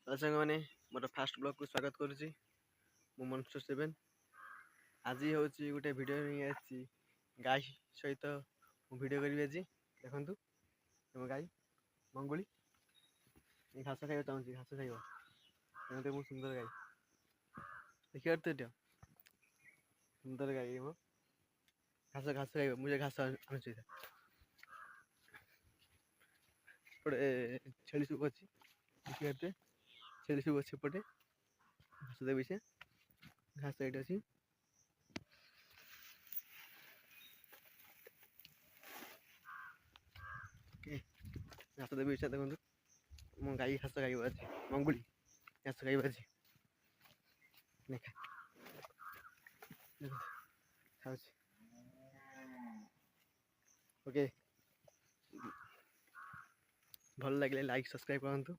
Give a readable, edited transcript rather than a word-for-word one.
साଙ୍ଗमाने मोर fast blog को स्वागत करुच्ची मु मनस्टर 7 आज हूँ गोटे वीडियो नहीं आसी गाय सहित वीडियो करी आज देखु तुम गाय मंगुली घास खाई चाहूँ घास खाइब मु सुंदर गाय देखिए तो सुंदर गाय मो घास घास खाइब मुझे घास आणुची पड़े छेली सब अच्छी देखिए छेली सब अच्छे पटे घास देवी से घास ये अच्छी घास देवी से देखो मो गाई घास खाइब आज मंगुली घास खाइब आज ओके भल लगे लाइक सब्सक्राइब करूँ।